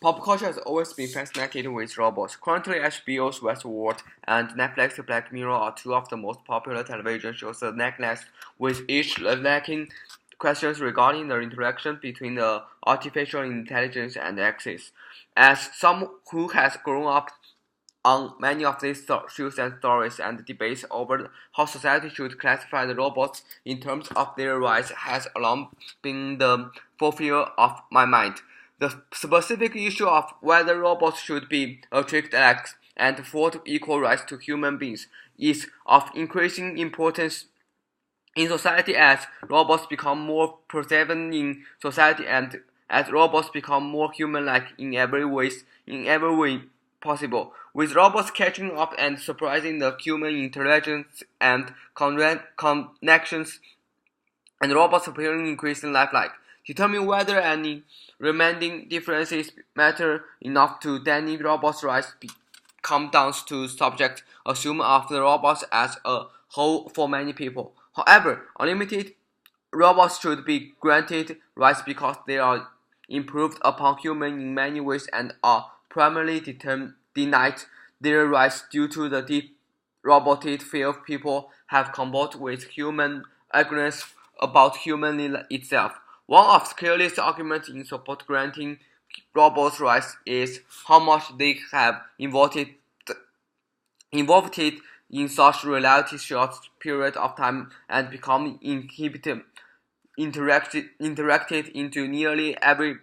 Pop culture has always been fascinated with robots. Currently, HBO's Westworld and Netflix's Black Mirror are two of the most popular television shows on Netflix, with each lacking questions regarding the interaction between the artificial intelligence and axis. As someone who has grown up on many of these shows and stories, and debates over how society should classify the robots in terms of their rights has long been the forefront of my mind. The specific issue of whether robots should be treated like and afford equal rights to human beings is of increasing importance in society as robots become more pervasive in society and as robots become more human-like in every way possible. With robots catching up and surprising the human intelligence and connections, and robots appearing increasingly lifelike, determine whether any remaining differences matter enough to any robots' rights come down to subject assumed of the robots as a whole for many people. However, unlimited robots should be granted rights because they are improved upon humans in many ways and are primarily denied their rights due to the deep robotic fear people have combined with human ignorance about human itself. One of the clearest arguments in support granting robots rights is how much they have involved in such relatively short period of time and become interacted into nearly every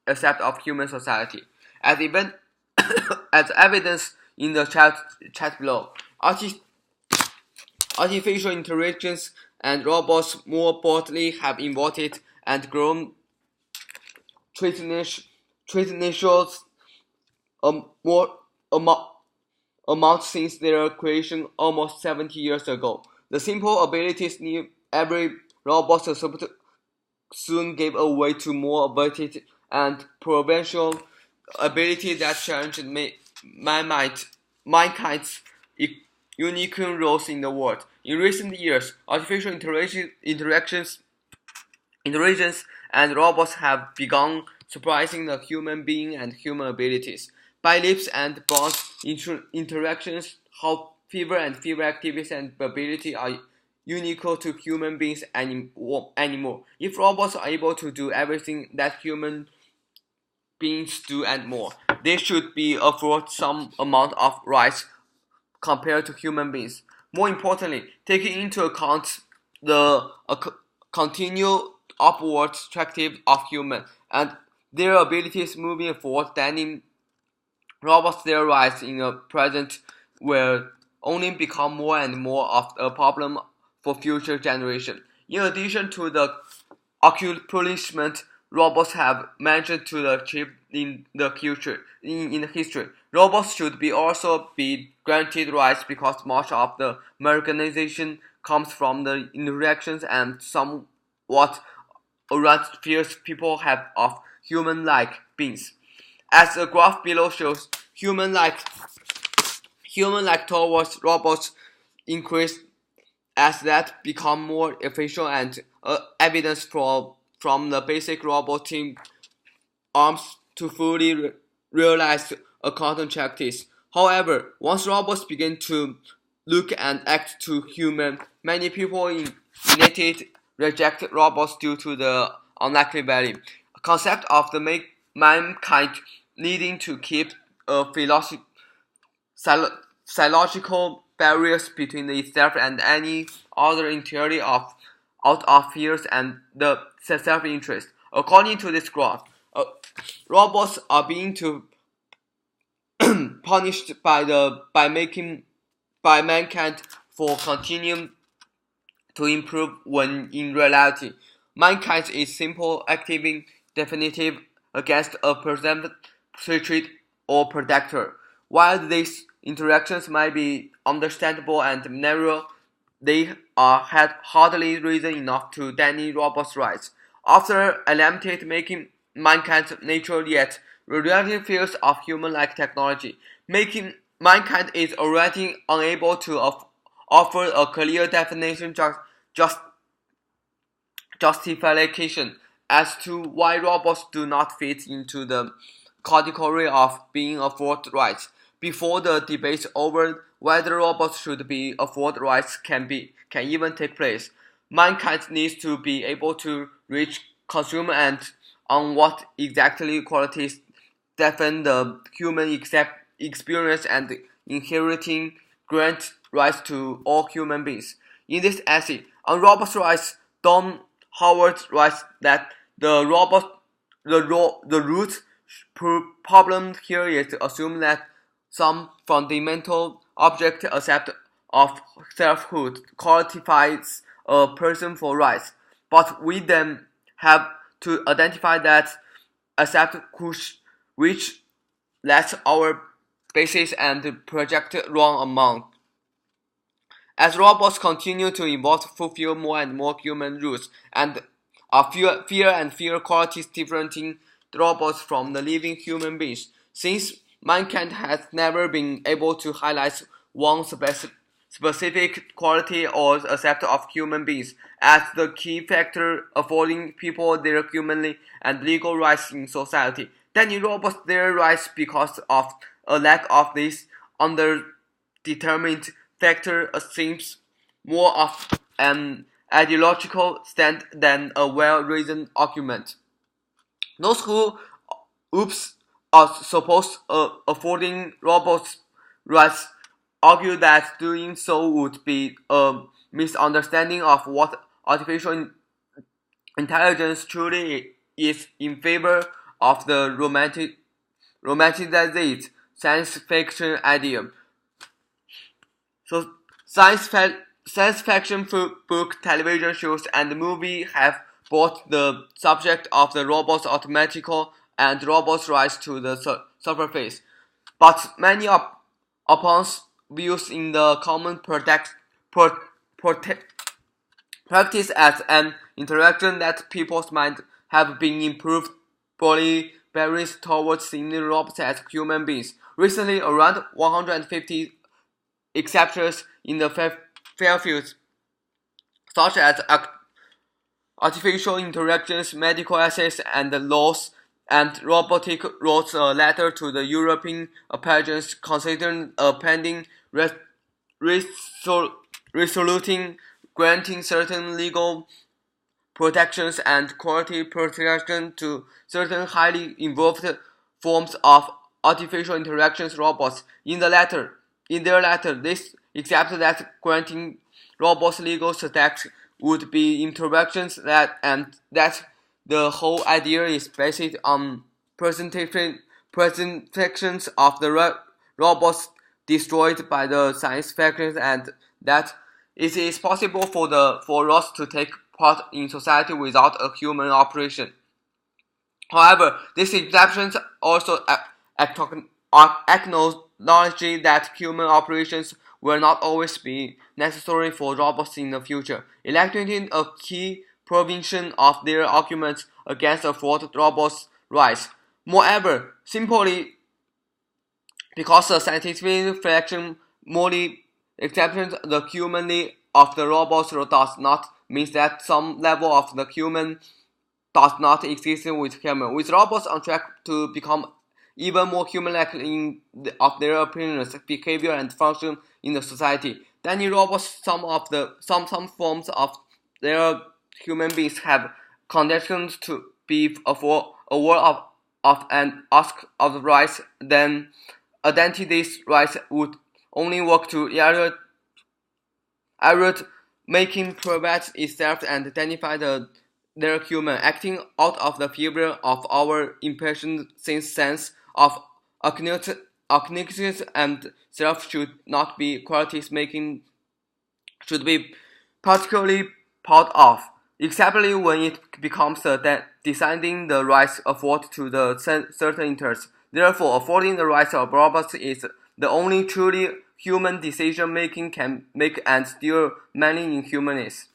aspect of human society. As even as evidence in the chat below, artificial intelligence and robots more broadly have evolved and grown traditional more amount since their creation almost 70 years ago. The simple abilities near every robot soon gave way to more advanced and provincial abilities that challenged mankind's unique roles in the world. In recent years, artificial intelligence and robots have begun surprising the human being and human abilities. By leaps and bounds, interactions, how fewer and fewer activities and ability are unique to human beings anymore. If robots are able to do everything that human beings do and more, they should be afforded some amount of rights compared to human beings. More importantly, taking into account the continual upward trajectory of humans and their abilities moving forward, then robots their rights in the present will only become more and more of a problem for future generations. In addition to the accomplishment robots have managed to achieve in the future in the history, robots should be also be granted rights because much of the mechanization comes from the interactions and somewhat around fears people have of human-like beings. As the graph below shows, human-like towards robots increase as that become more efficient and evidence from the basic robot team arms to fully realize a quantum practice. However, once robots begin to look and act to human, many people innately reject robots due to the unlikely value. A concept of the mankind needing to keep a psychological barriers between itself and any other entirely out of fears and the self-interest. According to this graph, robots are being punished by mankind for continuing to improve when in reality, mankind is simple acting definitive against a perceived threat or predator. While these interactions might be understandable and narrow, they had hardly reason enough to deny robots' rights. After eliminating making mankind's nature yet reality fields of human-like technology, making mankind is already unable to offer a clear definition just justification as to why robots do not fit into the category of being afforded rights. Before the debate over whether robots should be afforded rights can even take place, mankind needs to be able to reach consumer and on what exactly qualities define the human experience and inheriting grant rights to all human beings. In this essay, on robots' rights, Don Howard writes that the root problem here is to assume that some fundamental object accept of selfhood qualifies a person for rights, but we then have to identify that accept which lets our basis and project wrong among. As robots continue to evolve to fulfill more and more human rules and fear and fear qualities differentiating the robots from the living human beings, since mankind has never been able to highlight one specific quality or aspect of human beings as the key factor affording people their humanly and legal rights in society, then in robots their rights because of a lack of this underdetermined factor seems more of an ideological stand than a well-reasoned argument. Those who are supposed affording robots rights argue that doing so would be a misunderstanding of what artificial intelligence truly is in favor of the romanticized science fiction idea. So science fiction book, television shows, and movie have brought the subject of the robot's automatical and robots' rights to the surface. But many opponents views in the common practice as an interaction that people's mind have been improved body barriers towards seeing robots as human beings. Recently, around 150 exceptions in the fair fields, such as artificial interactions, medical essays, and laws, and robotic wrote a letter to the European pageants considering a pending resolution granting certain legal protections and quality protection to certain highly involved forms of artificial interactions robots. In their letter, this accepted that granting robots legal status would be interactions that the whole idea is based on presentations of the robots destroyed by the science fiction and that it is possible for us to take part in society without a human operation. However, these exceptions also acknowledge that human operations will not always be necessary for robots in the future, illustrating a key provision of their arguments against afforded robots' rights. Moreover, simply because the scientific reflection morally accepts the humanity of the robots does not mean that some level of the human does not exist with human. With robots on track to become even more human-like of their appearance, behavior, and function in the society, then in robots, some forms of their human beings have conditions to be aware of and ask of the rights. Then identity's rights would only work to erode making private itself and identify their human, acting out of the fear of our impatient sense of acknowledgement and self should not be qualities making should be particularly proud of, especially when it becomes deciding the rights afforded to the certain interests. Therefore, affording the rights of robots is the only truly human decision making can make and still many in humanness.